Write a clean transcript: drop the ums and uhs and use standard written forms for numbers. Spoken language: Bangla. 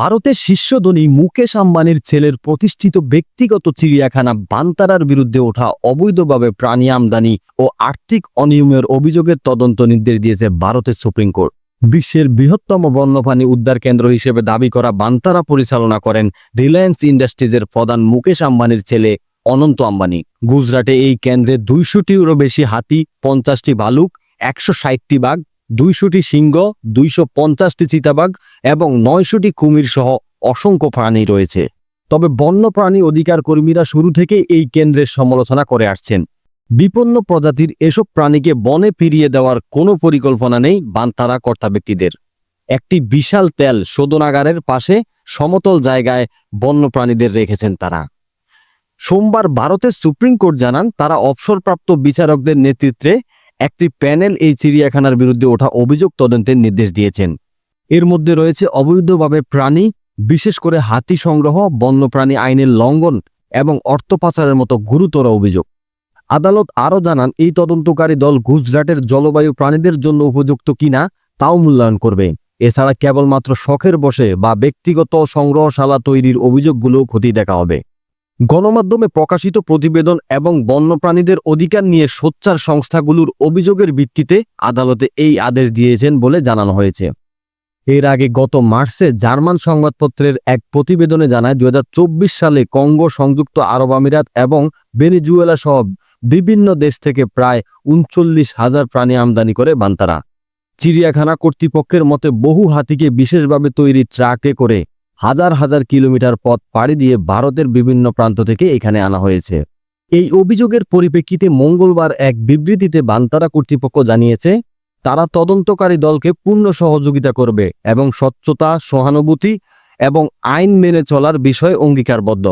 ভারতের শীর্ষধনী মুকেশ আম্বানির ছেলের প্রতিষ্ঠিত ব্যক্তিগত চিড়িয়াখানা বান্তারার বিরুদ্ধে ওঠা অবৈধভাবে প্রাণী আমদানি ও আর্থিক অনিয়মের অভিযোগের তদন্ত নির্দেশ দিয়েছে ভারতের সুপ্রিম কোর্ট। বিশ্বের বৃহত্তম বন্যপ্রাণী উদ্ধার কেন্দ্র হিসেবে দাবি করা বান্তারা পরিচালনা করেন রিলায়েন্স ইন্ডাস্ট্রিজের প্রধান মুকেশ আম্বানির ছেলে অনন্ত আম্বানি। গুজরাটে এই কেন্দ্রে 200টিরও বেশি হাতি, 50টি ভালুক, 160টি বাঘ, 200টি সিংহ, 250টি চিতাবাঘ এবং 900টি কুমির সহ অসংখ্য প্রাণী রয়েছে। তবে বন্যপ্রাণী অধিকার কর্মীরা শুরু থেকে এই কেন্দ্রের সমালোচনা করে আসছেন। বিপন্ন প্রজাতির এসব প্রাণীকে বনে ফিরিয়ে দেওয়ার কোনো পরিকল্পনা নেই বান্তারা কর্তা ব্যক্তিদের। একটি বিশাল তেল শোধনাগারের পাশে সমতল জায়গায় বন্যপ্রাণীদের রেখেছেন তারা। সোমবার ভারতের সুপ্রিম কোর্ট জানান, তারা অবসরপ্রাপ্ত বিচারকদের নেতৃত্বে একটি প্যানেল এই চিড়িয়াখানার বিরুদ্ধে ওঠা অভিযোগ তদন্তের নির্দেশ দিয়েছেন। এর মধ্যে রয়েছে অবৈধভাবে প্রাণী, বিশেষ করে হাতি সংগ্রহ, বন্যপ্রাণী আইনের লঙ্ঘন এবং অর্থ পাচারের মতো গুরুতর অভিযোগ। আদালত আরও জানান, এই তদন্তকারী দল গুজরাটের জলবায়ু প্রাণীদের জন্য উপযুক্ত কিনা তাও মূল্যায়ন করবে। এছাড়া কেবলমাত্র শখের বশে বা ব্যক্তিগত সংগ্রহশালা তৈরির অভিযোগগুলোও খতিয়ে দেখা হবে। গণমাধ্যমে প্রকাশিত প্রতিবেদন এবং বন্যপ্রাণীদের অধিকার নিয়ে সোচ্চার সংস্থাগুলোর অভিযোগের ভিত্তিতে আদালতে এই আদেশ দিয়েছেন বলে জানানো হয়েছে। এর আগে গত মার্চে জার্মান সংবাদপত্রের এক প্রতিবেদনে জানায়, 2024 সালে কঙ্গো, সংযুক্ত আরব আমিরাত এবং ভেনেজুয়েলা সহ বিভিন্ন দেশ থেকে প্রায় 39,000 প্রাণী আমদানি করে বান্তারা। চিড়িয়াখানা কর্তৃপক্ষের মতে, বহু হাতিকে বিশেষভাবে তৈরি ট্রাকে করে হাজার হাজার কিলোমিটার পথ পাড়ি দিয়ে ভারতের বিভিন্ন প্রান্ত থেকে এখানে আনা হয়েছে। এই অভিযোগের পরিপ্রেক্ষিতে মঙ্গলবার এক বিবৃতিতে বান্তারা কর্তৃপক্ষ জানিয়েছে, তারা তদন্তকারী দলকে পূর্ণ সহযোগিতা করবে এবং স্বচ্ছতা, সহানুভূতি এবং আইন মেনে চলার বিষয়ে অঙ্গীকারবদ্ধ।